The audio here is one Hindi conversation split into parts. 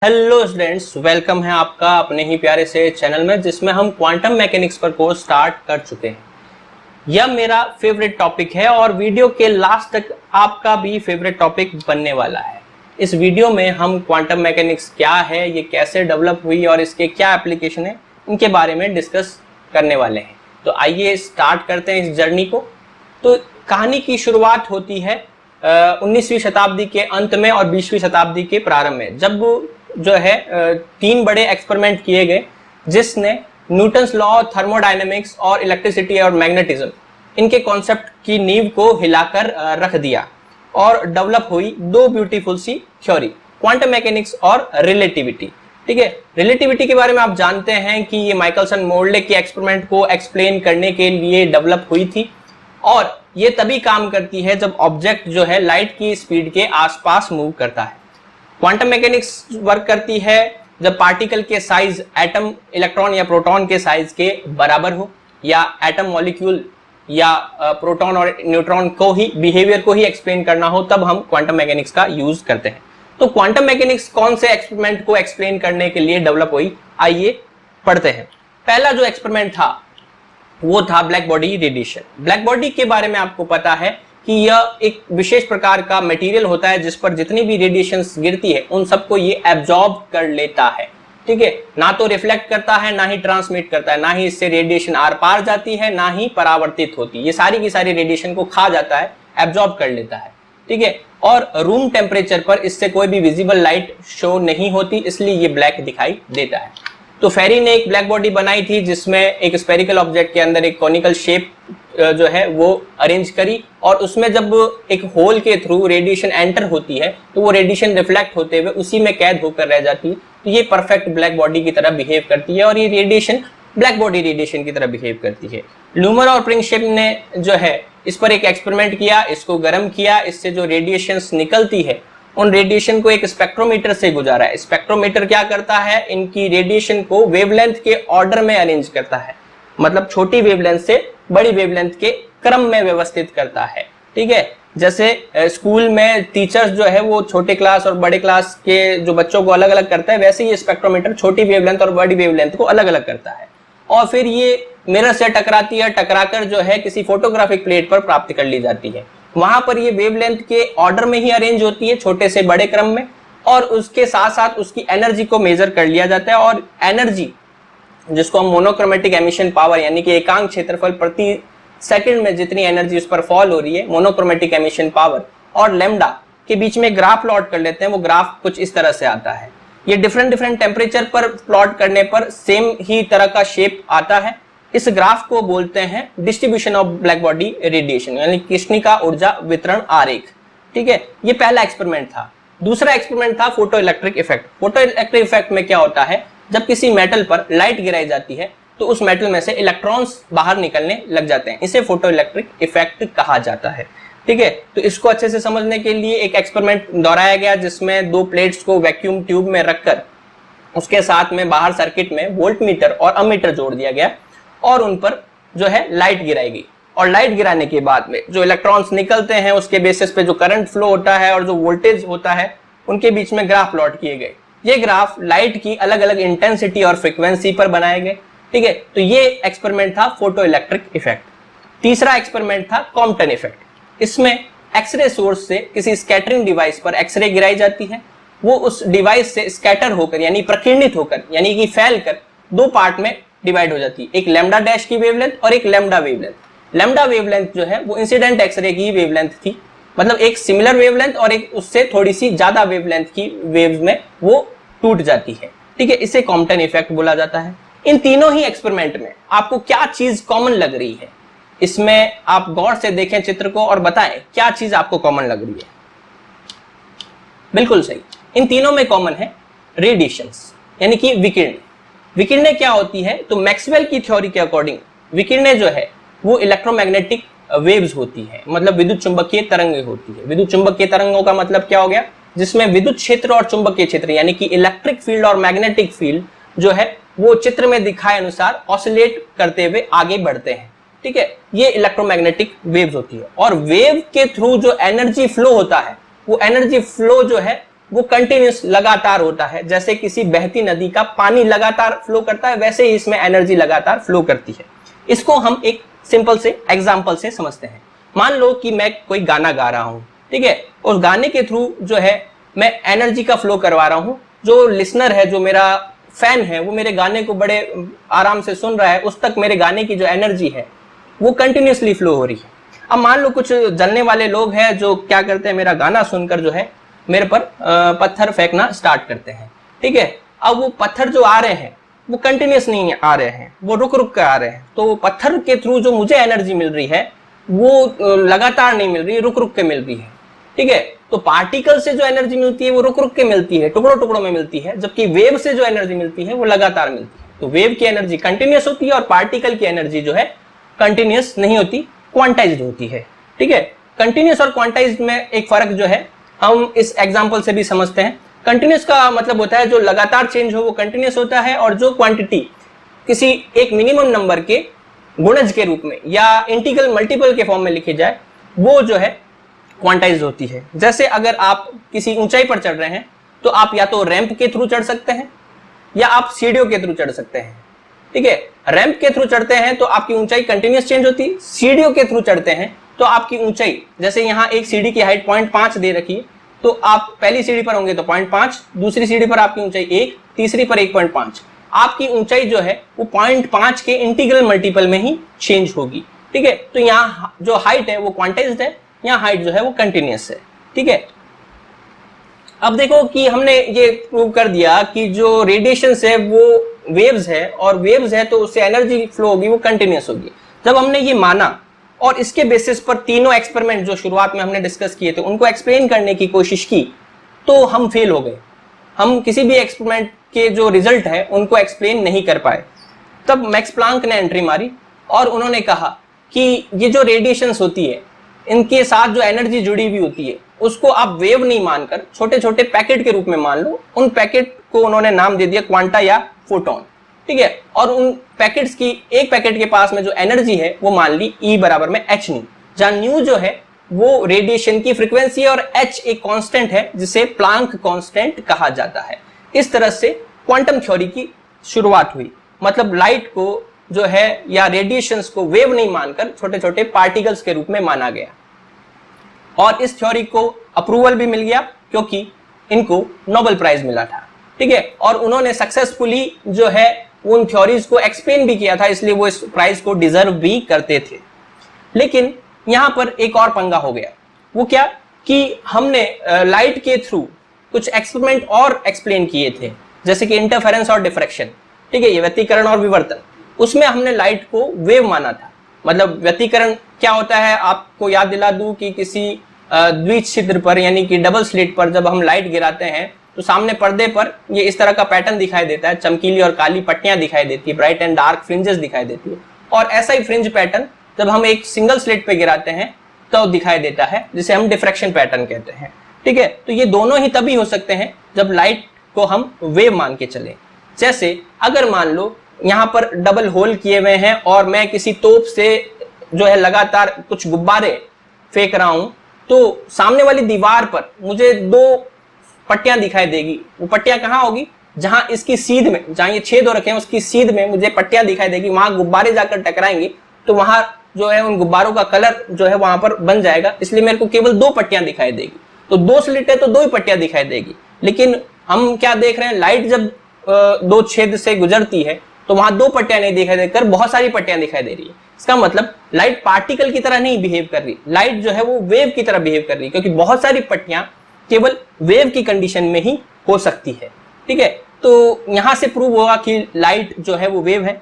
हेलो स्टूडेंट्स, वेलकम है आपका अपने ही प्यारे से चैनल में जिसमें हम क्वांटम मैकेनिक्स पर कोर्स स्टार्ट कर चुके हैं। यह मेरा फेवरेट टॉपिक है और वीडियो के लास्ट तक आपका भी फेवरेट टॉपिक बनने वाला है। इस वीडियो में हम क्वांटम मैकेनिक्स क्या है, ये कैसे डेवलप हुई और इसके क्या एप्लीकेशन है, इनके बारे में डिस्कस करने वाले हैं। तो आइए स्टार्ट करते हैं इस जर्नी को। तो कहानी की शुरुआत होती है 19वीं शताब्दी के अंत में और 20वीं शताब्दी के प्रारंभ में, जब जो है तीन बड़े एक्सपेरिमेंट किए गए जिसने न्यूटन्स लॉ, थर्मोडायनेमिक्स और इलेक्ट्रिसिटी और मैग्नेटिज्म इनके कॉन्सेप्ट की नींव को हिलाकर रख दिया और डेवलप हुई दो ब्यूटीफुल सी थ्योरी, क्वांटम मैकेनिक्स और रिलेटिविटी। ठीक है, रिलेटिविटी के बारे में आप जानते हैं कि ये माइकलसन मोर्ले के एक्सपेरिमेंट को एक्सप्लेन करने के लिए डेवलप हुई थी और ये तभी काम करती है जब ऑब्जेक्ट जो है लाइट की स्पीड के आसपास मूव करता है। क्वांटम मैकेनिक्स वर्क करती है जब पार्टिकल के साइज एटम, इलेक्ट्रॉन या प्रोटॉन के साइज के बराबर हो, या एटम मॉलिक्यूल या प्रोटॉन और न्यूट्रॉन को ही बिहेवियर को ही एक्सप्लेन करना हो, तब हम क्वांटम मैकेनिक्स का यूज करते हैं। तो क्वांटम मैकेनिक्स कौन से एक्सपेरिमेंट को एक्सप्लेन करने के लिए डेवलप हुई, आइए पढ़ते हैं। पहला जो एक्सपेरिमेंट था वो था black body radiation. Black body के बारे में आपको पता है कि यह एक विशेष प्रकार का मटेरियल होता है जिस पर जितनी भी रेडिएशंस गिरती है उन सबको ये एब्जॉर्ब कर लेता है। ठीक है, ना तो रिफ्लेक्ट करता है, ना ही ट्रांसमिट करता है, ना ही इससे रेडिएशन आर पार जाती है, ना ही परावर्तित होती है। ये सारी की सारी रेडिएशन को खा जाता है, एब्जॉर्ब कर लेता है। ठीक है, और रूम टेम्परेचर पर इससे कोई भी विजिबल लाइट शो नहीं होती, इसलिए ये ब्लैक दिखाई देता है। तो फेरी ने एक ब्लैक बॉडी बनाई थी जिसमें एक स्फेरिकल ऑब्जेक्ट के अंदर एक कॉनिकल शेप जो है वो अरेंज करी, और उसमें जब एक होल के थ्रू रेडिएशन एंटर होती है तो वो रेडिएशन रिफ्लेक्ट होते हुए उसी में कैद होकर रह जाती है। तो ये परफेक्ट ब्लैक बॉडी की तरह बिहेव करती है और ये रेडिएशन ब्लैक बॉडी रेडिएशन की तरह बिहेव करती है। लूमर और प्रिंगशिप ने जो है इस पर एक एक्सपेरिमेंट किया, इसको गर्म किया, इससे जो रेडिएशन निकलती है उन रेडिएशन को एक स्पेक्ट्रोमीटर से गुजारा है। स्पेक्ट्रोमीटर क्या करता है, इनकी रेडिएशन को वेवलेंथ के ऑर्डर में अरेंज करता है, मतलब छोटी वेवलेंथ से बड़ी वेवलेंथ के क्रम में व्यवस्थित करता है। ठीक है, जैसे स्कूल में टीचर्स जो है वो छोटे क्लास और बड़े क्लास के जो बच्चों को अलग अलग करता है, वैसे ये स्पेक्ट्रोमीटर छोटी वेवलेंथ और बड़ी वेवलेंथ को अलग अलग करता है और फिर ये मिरर से टकराती है, टकराकर जो है किसी फोटोग्राफिक प्लेट पर प्राप्त कर ली जाती है। वहां पर ये वेवलेंथ के ऑर्डर में ही अरेंज होती है, छोटे से बड़े क्रम में, और उसके साथ साथ उसकी एनर्जी को मेजर कर लिया जाता है। और एनर्जी जिसको हम मोनोक्रोमेटिक एमिशन पावर यानी कि एकांक क्षेत्रफल प्रति सेकंड में जितनी एनर्जी उस पर फॉल हो रही है, मोनोक्रोमेटिक एमिशन पावर, और लैम्डा के बीच में ग्राफ प्लॉट कर लेते हैं। वो ग्राफ कुछ इस तरह से आता है। ये डिफरेंट टेम्परेचर पर प्लॉट करने पर सेम ही तरह का शेप आता है। इस ग्राफ को बोलते हैं distribution of black body radiation, यानी कृष्णिका ऊर्जा वितरण आरेख। ठीक है, ये पहला एक्सपेरिमेंट था। दूसरा एक्सपेरिमेंट था photo electric effect. Photo electric effect में क्या होता है, जब किसी मेटल पर लाइट गिराई जाती है तो उस मेटल में से इलेक्ट्रॉन्स बाहर निकलने लग जाते हैं, इसे फोटो इलेक्ट्रिक इफेक्ट कहा जाता है। ठीक है, तो इसको अच्छे से समझने के लिए एक एक्सपेरिमेंट दोहराया गया जिसमें दो प्लेट्स को वैक्यूम ट्यूब में रखकर उसके साथ में बाहर सर्किट में वोल्टमीटर और अमीटर जोड़ दिया गया और उन पर जो है लाइट गिराई गई, और लाइट गिराने के बाद में जो इलेक्ट्रॉन्स निकलते हैं उसके बेसिस पे जो करंट फ्लो होता है और जो वोल्टेज होता है उनके बीच में ग्राफ प्लॉट किए गए। ये ग्राफ लाइट की अलग अलग इंटेंसिटी और फ्रीक्वेंसी पर बनाए गए। ठीक है, तो ये एक्सपेरिमेंट था फोटो इलेक्ट्रिक इफेक्ट। तीसरा एक्सपेरिमेंट था कॉम्पटन इफेक्ट। इसमें एक्सरे सोर्स से किसी स्कैटरिंग डिवाइस पर एक्सरे गिराई जाती है, वो उस डिवाइस से स्कैटर होकर यानी प्रकीर्णित होकर यानी कि फैलकर दो पार्ट में डिवाइड हो जाती है, एक लैम्डा डैश की वेवलेंथ और एक लैम्डा वेवलेंथ। लैम्डा वेवलेंथ जो है वो इंसिडेंट एक्सरे की वेवलेंथ थी, मतलब एक सिमिलर वेवलेंथ और एक उससे थोड़ी सी ज्यादा वेवलेंथ की वेव्स में वो टूट जाती है। ठीक है, इसे कॉम्पटन इफेक्ट बोला जाता है। इन तीनों ही एक्सपेरिमेंट में आपको क्या चीज कॉमन लग रही है, इसमें आप गौर से देखें चित्र को और बताएं क्या चीज आपको कॉमन लग रही है। बिल्कुल सही, इन तीनों में कॉमन है रेडिएशंस यानी कि विकिरण। विकिरणें क्या होती है, तो मैक्सवेल की थ्योरी के अकॉर्डिंग विकिरणें जो है वो इलेक्ट्रोमैग्नेटिक वेव्स होती है, मतलब विद्युत चुंबकीय तरंगें होती है। विद्युत चुंबकीय तरंगों का मतलब क्या हो गया, जिसमें विद्युत क्षेत्र और चुंबकीय क्षेत्र यानी कि इलेक्ट्रिक फील्ड और मैग्नेटिक फील्ड जो है वो चित्र में दिखाए अनुसार ऑसिलेट करते हुए आगे बढ़ते हैं। ठीक है, ये इलेक्ट्रोमैग्नेटिक वेव्स होती है। और वेव के थ्रू जो एनर्जी फ्लो होता है वो एनर्जी फ्लो जो है वो कंटिन्यूस लगातार होता है। जैसे किसी बहती नदी का पानी लगातार फ्लो करता है, वैसे ही इसमें एनर्जी लगातार फ्लो करती है। इसको हम एक सिंपल से एग्जाम्पल से समझते हैं। मान लो कि मैं कोई गाना गा रहा हूं, ठीक है, उस गाने के थ्रू जो है मैं एनर्जी का फ्लो करवा रहा हूं। जो लिसनर है, जो मेरा फैन है, वो मेरे गाने को बड़े आराम से सुन रहा है, उस तक मेरे गाने की जो एनर्जी है वो कंटिन्यूसली फ्लो हो रही है। अब मान लो कुछ जलने वाले लोग हैं जो क्या करते हैं, मेरा गाना सुनकर जो है मेरे पर पत्थर फेंकना स्टार्ट करते हैं, ठीक है। अब वो पत्थर जो आ रहे हैं वो कंटिन्यूस नहीं आ रहे हैं, वो रुक रुक कर आ रहे हैं। तो पत्थर के थ्रू जो मुझे एनर्जी मिल रही है वो लगातार नहीं मिल रही, रुक रुक के मिल रही है, ठीक है। तो पार्टिकल से जो एनर्जी मिलती है वो रुक रुक के मिलती है, टुकड़ों टुकड़ों में मिलती है, जबकि वेव से जो एनर्जी मिलती है वो लगातार मिलती है। तो वेव की एनर्जी कंटिन्यूस होती है और पार्टिकल की एनर्जी जो है कंटिन्यूस नहीं होती, क्वांटाइज्ड होती है, ठीक है। कंटिन्यूस और क्वांटाइज्ड में एक फर्क जो है हम इस एग्जांपल से भी समझते हैं। कंटिन्यूस का मतलब होता है जो लगातार चेंज हो वो कंटिन्यूस होता है, और जो क्वांटिटी किसी एक मिनिमम नंबर के गुणज के रूप में या इंटीग्रल मल्टीपल के फॉर्म में लिखी जाए वो जो है क्वांटाइज्ड होती है। जैसे अगर आप किसी ऊंचाई पर चढ़ रहे हैं तो आप या तो रैंप के थ्रू चढ़ सकते हैं या आप सीढ़ियों के थ्रू चढ़ सकते हैं, ठीक है। रैंप के थ्रू चढ़ते हैं तो आपकी ऊंचाई कंटिन्यूस चेंज होती है, सीढ़ियों के थ्रू चढ़ते हैं तो आपकी ऊंचाई, जैसे यहाँ एक सीढ़ी की हाइट 0.5 दे रखी है, तो आप पहली सीढ़ी पर होंगे तो 0.5, दूसरी सीढ़ी पर आपकी ऊंचाई 1, तीसरी पर 1.5। आपकी ऊंचाई जो है वो 0.5 के इंटीग्रल मल्टीपल में ही चेंज होगी, ठीक है। तो यहाँ जो हाइट है वो क्वांटाइज्ड है, यहाँ हाइट जो है वो कंटिन्यूस है, ठीक है। अब देखो कि हमने ये प्रूव कर दिया कि जो रेडिएशन है वो वेव्स है, और वेव्स है तो उससे एनर्जी फ्लो होगी वो कंटिन्यूस होगी। जब हमने ये माना और इसके बेसिस पर तीनों एक्सपेरिमेंट जो शुरुआत में हमने डिस्कस किए थे उनको एक्सप्लेन करने की कोशिश की तो हम फेल हो गए। हम किसी भी एक्सपेरिमेंट के जो रिजल्ट है उनको एक्सप्लेन नहीं कर पाए। तब मैक्स प्लांक ने एंट्री मारी और उन्होंने कहा कि ये जो रेडिएशंस होती है इनके साथ जो एनर्जी जुड़ी हुई होती है उसको आप वेव नहीं मानकर छोटे छोटे पैकेट के रूप में मान लो। उन पैकेट को उन्होंने नाम दे दिया क्वांटा या फोटोन, ठीक है। और उन पैकेट्स की एक पैकेट के पास में जो एनर्जी है वो मान ली E बराबर में h न्यू, जहां न्यू जो है वो रेडिएशन की फ्रीक्वेंसी है और h एक कांस्टेंट है जिसे प्लांक कांस्टेंट कहा जाता है। इस तरह से क्वांटम थ्योरी की शुरुआत हुई। मतलब लाइट को जो है या रेडिएशंस को वेव नहीं मानकर छोटे छोटे पार्टिकल्स के रूप में माना गया, और इस थ्योरी को अप्रूवल भी मिल गया क्योंकि इनको नोबेल प्राइज मिला था, ठीक है। और उन्होंने सक्सेसफुली जो है उन थ्योरीज को एक्सप्लेन भी किया था, इसलिए वो इस प्राइज को डिजर्व भी करते थे। लेकिन यहां पर एक और पंगा हो गया। वो क्या कि हमने लाइट के थ्रू कुछ एक्सपेरिमेंट और एक्सप्लेन किए थे, जैसे कि इंटरफेरेंस और डिफ्रैक्शन, ठीक है, ये व्यतिकरण और विवर्तन। उसमें हमने लाइट को वेव माना था। मतलब व्यतिकरण क्या होता है आपको याद दिला दूं कि किसी द्विछिद्र पर यानी कि डबल स्लिट पर जब हम लाइट गिराते हैं तो सामने पर्दे पर ये इस तरह का पैटर्न दिखाई देता है, चमकीली और काली पट्टियां दिखाई देती है, ब्राइट एंड डार्क फ्रिंजेस दिखाई देती है। और ऐसा ही फ्रिंज पैटर्न जब हम एक सिंगल स्लिट पे गिराते हैं तो दिखाई देता है, जिसे हम डिफ्रैक्शन पैटर्न कहते हैं, ठीक है। तो ये दोनों ही तभी हो सकते हैं जब लाइट को हम वेव मान के चले। जैसे अगर मान लो यहाँ पर डबल होल किए हुए हैं और मैं किसी तोप से जो है लगातार कुछ गुब्बारे फेंक रहा हूं तो सामने वाली दीवार पर मुझे दो पट्टियां दिखाई देगी। वो पट्टियां कहाँ होगी, जहां इसकी सीध में, जहां ये छेद हो रखे हैं उसकी सीध में मुझे पट्टियां दिखाई देगी। वहां गुब्बारे जाकर टकराएंगे तो वहां जो है उन गुब्बारों का कलर जो है वहां पर बन जाएगा, इसलिए मेरे को केवल दो पट्टियां दिखाई देगी। तो दो स्लिट है तो दो ही पट्टियां दिखाई देगी। लेकिन हम क्या देख रहे हैं, लाइट जब दो छेद से गुजरती है तो वहां दो पट्टियां नहीं दिखाई देकर बहुत सारी पट्टियां दिखाई दे रही है। इसका मतलब लाइट पार्टिकल की तरह नहीं बिहेव कर रही, लाइट जो है वो वेव की तरह बिहेव कर रही है, क्योंकि बहुत सारी पट्टियां केवल वेव की कंडीशन में ही हो सकती है, ठीक है। तो यहां से प्रूव होगा कि लाइट जो है वो वेव है।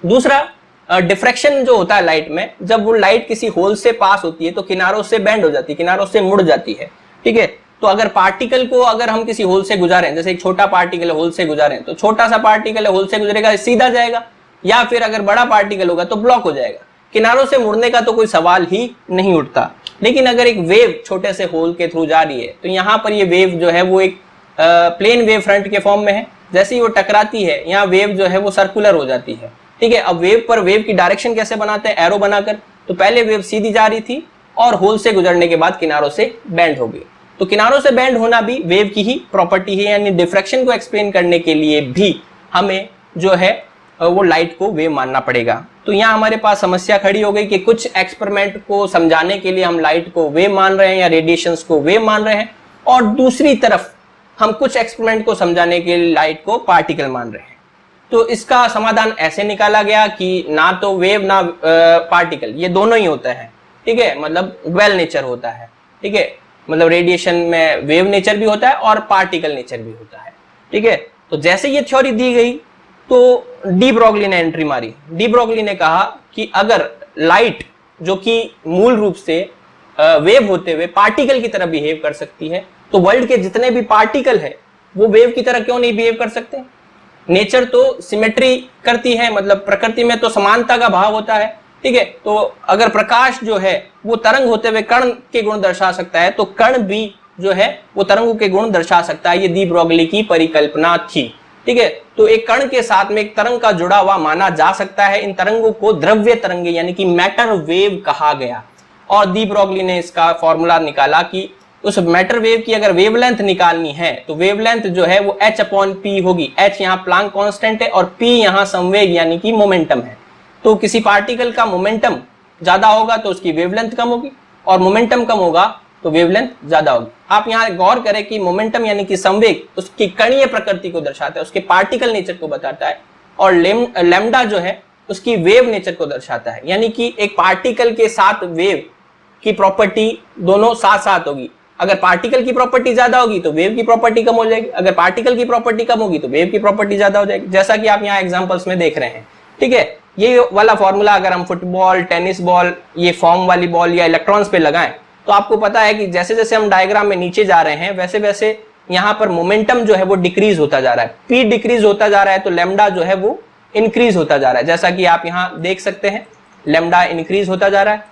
दूसरा, डिफ्रैक्शन जो होता है लाइट में, जब वो लाइट किसी होल से पास होती है तो किनारों से बेंड हो जाती है, किनारों से मुड़ जाती है, ठीक है। तो अगर पार्टिकल को अगर हम किसी होल से गुजारें, जैसे एक छोटा पार्टिकल है होल से गुजारें, तो छोटा सा पार्टिकल है होल से गुजरेगा सीधा जाएगा, या फिर अगर बड़ा पार्टिकल होगा तो ब्लॉक हो जाएगा। किनारों से मुड़ने का तो कोई सवाल ही नहीं उठता। लेकिन अगर एक वेव छोटे से होल के थ्रू जा रही है तो यहाँ पर ये वेव जो है वो एक प्लेन वेव फ्रंट के फॉर्म में है। जैसे ही वो टकराती है यहाँ वेव जो है वो सर्कुलर हो जाती है, ठीक है। अब वेव पर वेव की डायरेक्शन कैसे बनाते हैं, एरो बनाकर। तो पहले वेव सीधी जा रही थी और होल से गुजरने के बाद किनारों से बेंड हो गई। तो किनारों से बेंड होना भी वेव की ही प्रॉपर्टी है, यानी डिफ्रैक्शन को एक्सप्लेन करने के लिए भी हमें जो है वो लाइट को वेव मानना पड़ेगा। तो यहाँ हमारे पास समस्या खड़ी हो गई कि कुछ एक्सपेरिमेंट को समझाने के लिए हम लाइट को वेव मान रहे हैं या रेडिएशंस को वेव मान रहे हैं, और दूसरी तरफ हम कुछ एक्सपेरिमेंट को समझाने के लिए लाइट को पार्टिकल मान रहे हैं। तो इसका समाधान ऐसे निकाला गया कि ना तो वेव ना पार्टिकल, ये दोनों ही होता है, ठीक है, मतलब ड्वेल नेचर होता है, ठीक है, मतलब रेडिएशन में वेव नेचर भी होता है और पार्टिकल नेचर भी होता है, ठीक है। तो जैसे ये थ्योरी दी गई तो डी ब्रोगली ने एंट्री मारी। डी ब्रोगली ने कहा कि अगर लाइट जो कि मूल रूप से वेव होते हुए पार्टिकल की तरह बिहेव कर सकती है, तो वर्ल्ड के जितने भी पार्टिकल है वो वेव की तरह क्यों नहीं बिहेव कर सकते? नेचर तो सिमेट्री करती है, मतलब प्रकृति में तो समानता का भाव होता है, ठीक है। तो अगर प्रकाश जो है वो तरंग होते हुए कण के गुण दर्शा सकता है, तो कण भी जो है वो तरंगों के गुण दर्शा सकता है। ये डी ब्रोगली की परिकल्पना थी, ठीक है। तो एक कण के साथ में एक तरंग का जुड़ा हुआ माना जा सकता है। इन तरंगों को द्रव्य तरंगे यानी कि मैटर वेव कहा गया, और डी ब्रोगली ने इसका फॉर्मूला निकाला कि उस मैटर वेव की अगर वेवलेंथ निकालनी है तो वेवलेंथ जो है वो h/p होगी। h यहाँ प्लांक कांस्टेंट है और p यहाँ संवेग यानी कि मोमेंटम है। तो किसी पार्टिकल का मोमेंटम ज्यादा होगा तो उसकी वेवलेंथ कम होगी, और मोमेंटम कम होगा तो वेवलेंथ ज्यादा होगी। आप यहाँ गौर करें कि मोमेंटम यानी कि संवेग उसकी कणीय प्रकृति को दर्शाता है, उसके पार्टिकल नेचर को बताता है, और लैम्डा जो है उसकी वेव नेचर को दर्शाता है। यानी कि एक पार्टिकल के साथ वेव की प्रॉपर्टी दोनों साथ साथ होगी। अगर पार्टिकल की प्रॉपर्टी ज्यादा होगी तो वेव की प्रॉपर्टी कम हो जाएगी, अगर पार्टिकल की प्रॉपर्टी कम होगी तो वेव की प्रॉपर्टी ज्यादा हो जाएगी, जैसा कि आप यहाँ एग्जांपल्स में देख रहे हैं, ठीक है। ये वाला फॉर्मूला अगर हम फुटबॉल, टेनिस बॉल, ये फॉर्म वाली बॉल या इलेक्ट्रॉन्स पे लगाएं तो आपको पता है कि जैसे जैसे हम डायग्राम में नीचे जा रहे हैं वैसे वैसे यहाँ पर मोमेंटम जो है वो डिक्रीज होता जा रहा है, p डिक्रीज होता जा रहा है, तो लैम्डा जो है वो इंक्रीज होता जा रहा है, जैसा कि आप यहाँ देख सकते हैं लैम्डा इंक्रीज होता जा रहा है।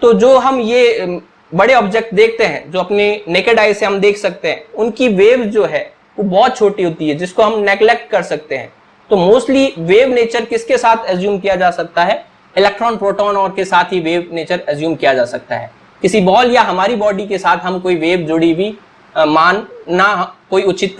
तो जो हम ये बड़े ऑब्जेक्ट देखते हैं जो अपने नेकेड आई से हम देख सकते हैं, उनकी वेव जो है वो बहुत छोटी होती है, जिसको हम नेग्लेक्ट कर सकते हैं। तो मोस्टली वेव नेचर किसके साथ एज्यूम किया जा सकता है? इलेक्ट्रॉन, प्रोटॉन और के साथ ही वेव नेचर एज्यूम किया जा सकता है। किसी बॉल या हमारी बॉडी के साथ हम कोई वेव जुड़ी भी मानना कोई उचित